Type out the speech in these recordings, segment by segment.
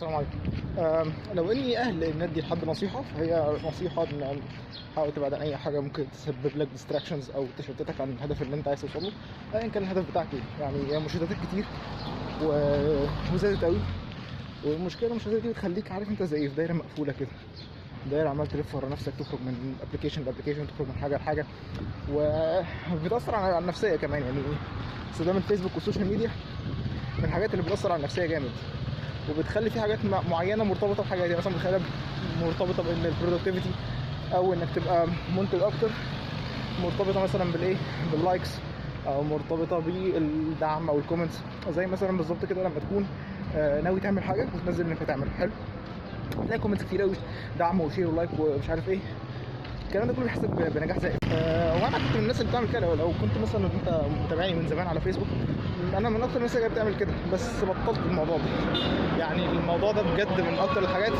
السلام عليكم. لو اني اهل ان ندي لحد نصيحه فهي نصيحه ان حاول تبعد عن اي حاجه ممكن تسبب لك ديستراكشنز او تشتتك عن الهدف اللي انت عايز توصل له، ايا كان الهدف بتاعك ايه. يعني هي مشتتات كتير وزادت قوي، والمشكله المشتتات دي بتخليك عارف انت زي في دايره مقفوله كده، دايره عمال تلف ورا نفسك، تخرج من ابلكيشن لابلكيشن، تخرج من حاجه لحاجه، وبتاثر على النفسيه كمان. يعني استخدام الفيسبوك والسوشيال ميديا من الحاجات اللي بتاثر على النفسيه جامد، وبتخلي في حاجات معينه مرتبطه بحاجه دي. مثلا بتخليها مرتبطه بان البرودكتيفيتي او انك تبقى منتج اكتر، مرتبطه مثلا بالايه، باللايكس، او مرتبطه بالدعم او الكومنتس. زي مثلا بالظبط كده لما تكون ناوي تعمل حاجه وتنزل انك هتعمل حلو، تلاقي كومنتس كتير قوي، دعم وشير ولايك ومش عارف ايه. الكلام ده كله بيحسب بنجاح زائف. وانا كنت من الناس اللي بتعمل كده. لو كنت مثلا انت متابعني من زمان على فيسبوك، انا من اكتر الناس اللي بتعمل كده، بس بطلت الموضوع ده. يعني الموضوع ده بجد من اكتر الحاجات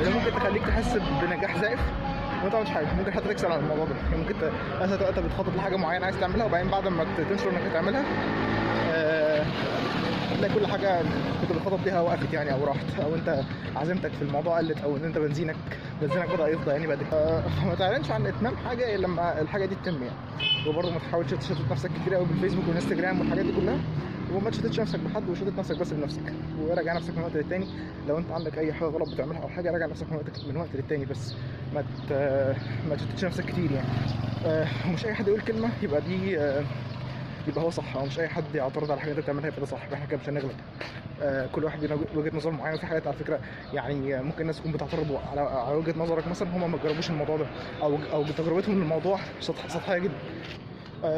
اللي ممكن تخليك تحس بنجاح زائف وانت مش حاجه. ممكن حتى تكسل على الموضوع ده. يعني ممكن مثلا انت بتخطط لحاجه معينه عايز تعملها، وبعدين بعد ما تنشر انك هتعملها تلاقي كل حاجه كنت بتخطط ليها وقفت يعني، او راحت، او انت عزيمتك في الموضوع قلت، او ان انت بنزينك بدا يفضى يعني بعد كده. فما تعلنش عن اتمام حاجه الا لما الحاجه دي تتم يعني. وبرضه ما تحاولش تشتت نفسك كتير قوي بالفيسبوك والانستجرام والحاجات دي كلها، وما تشتتش نفسك بحد، وشتت نفسك بس بنفسك. وراجع نفسك من وقت للتاني. لو انت عندك اي حاجه غلط بتعملها او حاجه، راجع نفسك من وقت للتاني، بس ما تشتتش نفسك كتير يعني. ومش اي حد يقول كلمه يبقى هو صح، او مش اي حد يعترض على حاجه انت بتعملها يبقى ده صح. احنا كده مش هنغلط. كل واحد له وجهه نظر معينه. وفي حاجات على فكره يعني ممكن الناس تكون بتعترض على وجهه نظرك، مثلا هم ما جربوش الموضوع ده، او تجربتهم للموضوع سطحيه جدا.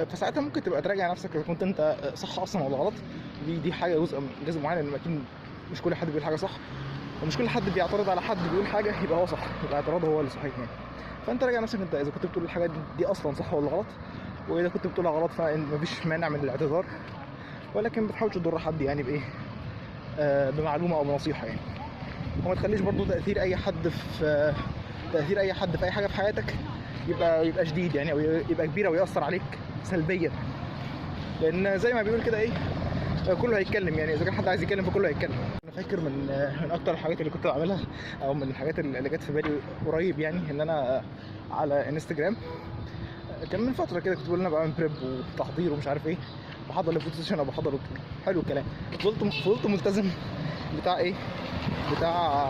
فساعتها ممكن تبقى تراجع نفسك اذا كنت انت صح اصلا ولا غلط. دي حاجه جزء معين، لان اكيد مش كل حد بيقول حاجه صح، ومش كل حد بيعترض على حد بيقول حاجه يبقى هو صح، يبقى اعتراضه هو اللي صحيح يعني. فانت راجع نفسك انت اذا كنت بتقول الحاجه دي اصلا صح ولا غلط، واذا كنت بتقولها غلط فمفيش مانع من الاعتذار، ولكن ما تحاولش تضر حد يعني بايه، بمعلومه او بنصيحه يعني. وما تخليش برضو تاثير اي حد في اي حاجه في حياتك يبقى شديد يعني، او يبقى كبير، او ياثر عليك سلبيا. لان زي ما بيقول كده ايه، كله هيتكلم يعني. اذا كان حد عايز يتكلم فكله هيتكلم. انا فاكر من اكتر الحاجات اللي كنت بعملها، او من الحاجات اللي جت في بالي قريب يعني، ان انا على انستجرام كان من فتره كده كنت بقول انا بعمل بريب وتحضير ومش عارف ايه، بحضر لفوتو سيشن او بحضر للطول. حلو الكلام. فضلت ملتزم بتاع ايه، بتاع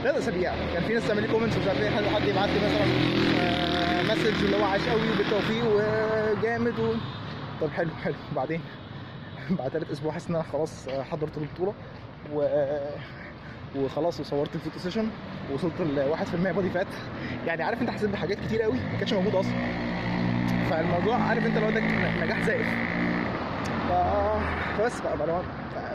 3 اسابيع. كان في ناس تعمل لي كومنتس ومش عارف ايه، حد يبعت لي مثلا مسج اللي هو عاش قوي وبالتوفيق وجامد طب حلو. بعدين بعد 3 اسبوع حاسس ان انا خلاص حضرت البطوله وخلاص، وصورت الفوتو سيشن، ووصلت ل 1% بودي فات. يعني عارف انت، حسيت بحاجات كتير قوي ما كانتش موجوده اصلا. فالموضوع عارف انت لو ده نجاح زائف. فبس بقى لو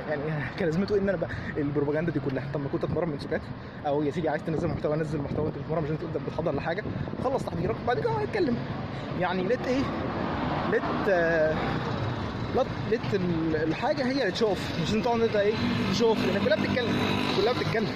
يعني كان لازمته ان انا بقى البروباجندا دي كلها. طب ما كنت اتمرن من سكات، او يا سيدي عايز تنزل محتوى نزل محتوى. انت بتتمرن مش انت بتحضر لحاجه، خلص تحضيرك بعد كده هنتكلم يعني. ليت الحاجه هي اللي تشوف، مش انت تقعد ايه تشوف، لان كلها بتتكلم.